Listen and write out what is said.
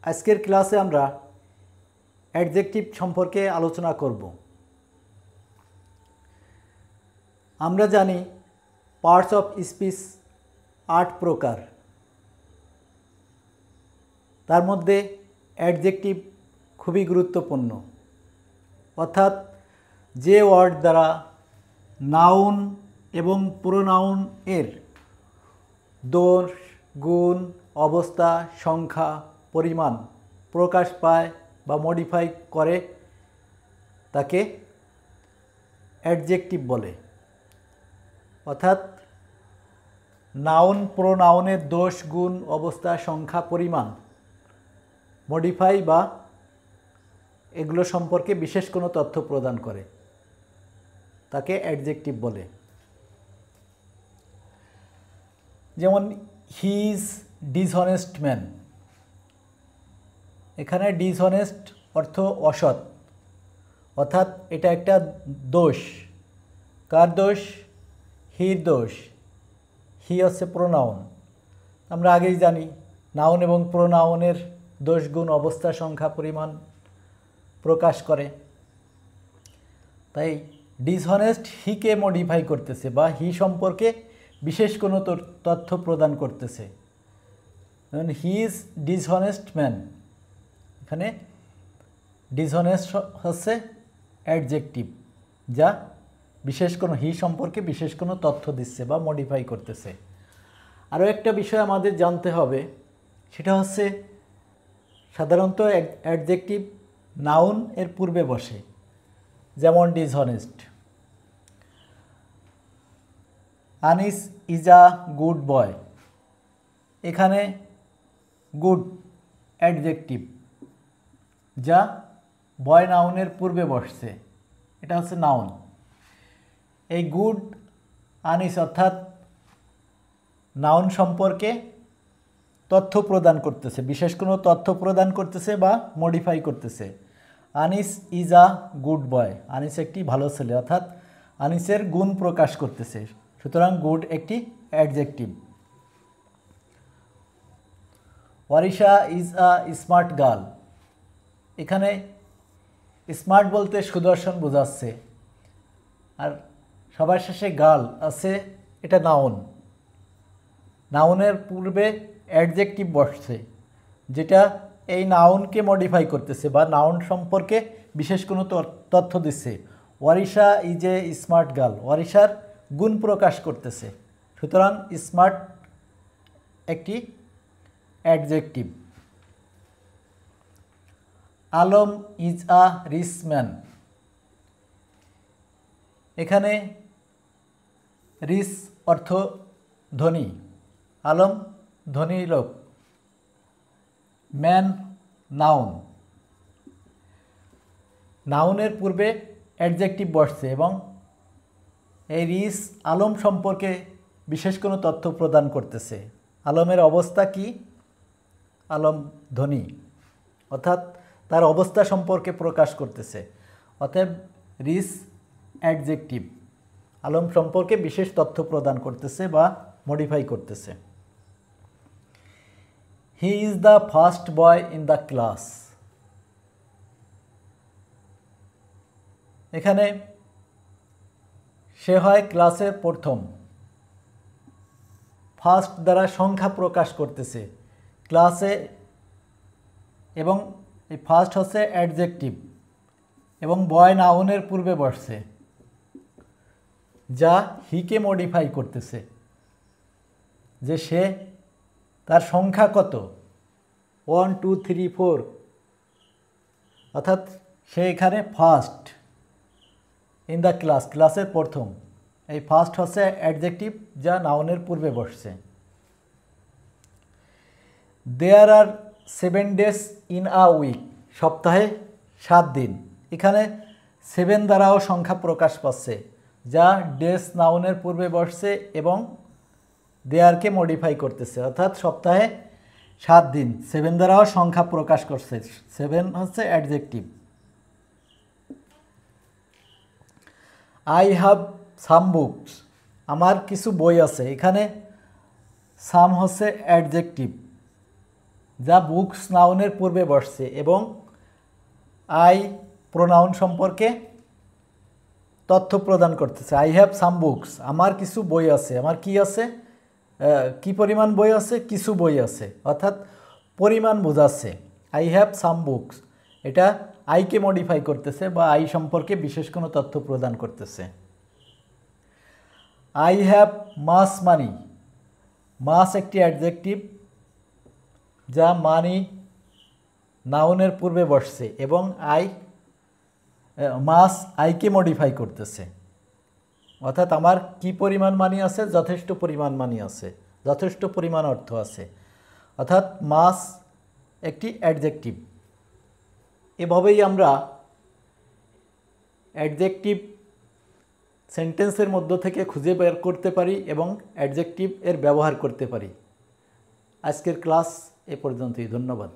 আজকের ক্লাসে আমরা অ্যাডজেক্টিভ সম্পর্কে আলোচনা করব। আমরা জানি পার্টস অফ স্পিচ 8 প্রকার, তার মধ্যে অ্যাডজেক্টিভ খুবই গুরুত্বপূর্ণ, অর্থাৎ যে ওয়ার্ড দ্বারা নাউন এবং প্রোনাউন এর দোষ, গুণ, অবস্থা, সংখ্যা, পরিমাণ প্রকাশ পায় বা মডিফাই করে তাকে অ্যাডজেক্টিভ বলে। অর্থাৎ নাউন প্রোনাউনের দোষ, গুণ, অবস্থা, সংখ্যা, পরিমাণ মডিফাই বা এগুলো সম্পর্কে বিশেষ কোনো তথ্য প্রদান করে তাকে অ্যাডজেক্টিভ বলে। যেমন হি ইজ ডিসঅনেস্ট ম্যান, এখানে ডিসঅনেস্ট অর্থ অসৎ, অর্থাৎ এটা একটা দোষ। কার দোষ? হির দোষ। হি হচ্ছে প্রোনাউন। আমরা আগেই জানি নাউন এবং প্রোনাউনের দোষ, গুণ, অবস্থা, সংখ্যা, পরিমাণ প্রকাশ করে। তাই ডিসঅনেস্ট হিকে মডিফাই করতেছে বা হি সম্পর্কে বিশেষ কোনো তথ্য প্রদান করতেছে। যেমন হি ইজ ডিসঅনেস্ট ম্যান, এখানে ডিসঅনেস্ট হচ্ছে অ্যাডজেক্টিভ, যা বিশেষ কোনো হি সম্পর্কে বিশেষ কোনো তথ্য দিচ্ছে বা মডিফাই করতেছে। আরও একটা বিষয় আমাদের জানতে হবে, সেটা হচ্ছে সাধারণত অ্যাডজেক্টিভ নাউন এর পূর্বে বসে। যেমন dishonest, Anis is a good boy, এখানে গুড অ্যাডজেক্টিভ যা বয় নাউনের পূর্বে বসছে, এটা হচ্ছে নাউন। এই গুড আনিস অর্থাৎ নাউন সম্পর্কে তথ্য প্রদান করতেছে, বিশেষ কোনো তথ্য প্রদান করতেছে বা মডিফাই করতেছে। Anis is a good boy, Anis একটি ভালো ছেলে, অর্থাৎ আনিসের গুণ প্রকাশ করতেছে, সুতরাং গুড একটি adjective. Warisha is a smart girl, এখানে স্মার্ট বলতে সুদর্শন বোঝাচ্ছে, আর সবার শেষে গার্ল আছে, এটা নাউন। নাউনের পূর্বে অ্যাডজেক্টিভ বসছে, যেটা এই নাউনকে মডিফাই করতেছে বা নাউন সম্পর্কে বিশেষ কোনো তথ্য দিচ্ছে। Warisha is a smart girl, ওয়ারিশার গুণ প্রকাশ করতেছে, সুতরাং স্মার্ট একটি adjective. Alam is a rich man, এখানে রিচ অর্থ ধনী, আলম ধনী লোক, ম্যান নাউন। নাউনের পূর্বে অ্যাডজেক্টিভ বসছে এবং এই রিচ আলম সম্পর্কে বিশেষ কোনো তথ্য প্রদান করতেছে। আলমের অবস্থা কি? আলম ধনী, অর্থাৎ তার অবস্থা সম্পর্কে প্রকাশ করতেছে। অতএব রিচ অ্যাডজেক্টিভ আলম সম্পর্কে বিশেষ তথ্য প্রদান করতেছে বা মডিফাই করতেছে। He is the first boy in the class, এখানে সে হয় ক্লাসের প্রথম। ফার্স্ট দ্বারা সংখ্যা প্রকাশ করতেছে ক্লাসে, এবং এই ফার্স্ট হচ্ছে অ্যাডজেক্টিভ এবং বয় নাউনের পূর্বে বসছে, যা হিকে মডিফাই করতেছে, যে সে তার সংখ্যা কত, 1 2 3 4, অর্থাৎ সে এখানে ফার্স্ট ইন দ্য ক্লাস, ক্লাসের প্রথম। এই ফার্স্ট হচ্ছে অ্যাডজেক্টিভ যা নাউনের পূর্বে বসছে। দেয়ার আর 7 days ইন আ উইক, সপ্তাহে 7 দিন, এখানে 7 দ্বারাও সংখ্যা প্রকাশ পাচ্ছে, যা ডেস নাউনের পূর্বে বসছে এবং দেয়ারকে মডিফাই করতেছে, অর্থাৎ সপ্তাহে 7 দিন 7 দ্বারাও সংখ্যা প্রকাশ করছে, 7 হচ্ছে adjective. I have some books, আমার কিছু বই আছে, এখানে সাম হচ্ছে অ্যাডজেক্টিভ যা বুকস নাউনের পূর্বে বসছে এবং আই প্রোনাউন সম্পর্কে তথ্য প্রদান করতেছে। আই হ্যাভ সাম বুকস, আমার কিছু বই আছে। আমার কি আছে? কি পরিমাণ বই আছে? কিছু বই আছে, অর্থাৎ পরিমাণ বোঝাচ্ছে। আই হ্যাভ সাম বুকস, এটা আইকে মডিফাই করতেছে বা আই সম্পর্কে বিশেষ কোনো তথ্য প্রদান করতেছে। আই হ্যাভ মাস মানি, মাস একটি অ্যাডজেক্টিভ যা মানি নাউনের পূর্বে বসছে এবং মাস আইকে মডিফাই করতেছে, অর্থাৎ আমার কি পরিমাণ মানি আছে? যথেষ্ট পরিমাণ মানি আছে, যথেষ্ট পরিমাণ অর্থ আছে, অর্থাৎ মাস একটি অ্যাডজেক্টিভ। এভাবেই আমরা অ্যাডজেক্টিভ সেন্টেন্সের মধ্য থেকে খুঁজে বের করতে পারি এবং অ্যাডজেক্টিভ এর ব্যবহার করতে পারি। আজকের ক্লাস এ পর্যন্তই। ধন্যবাদ।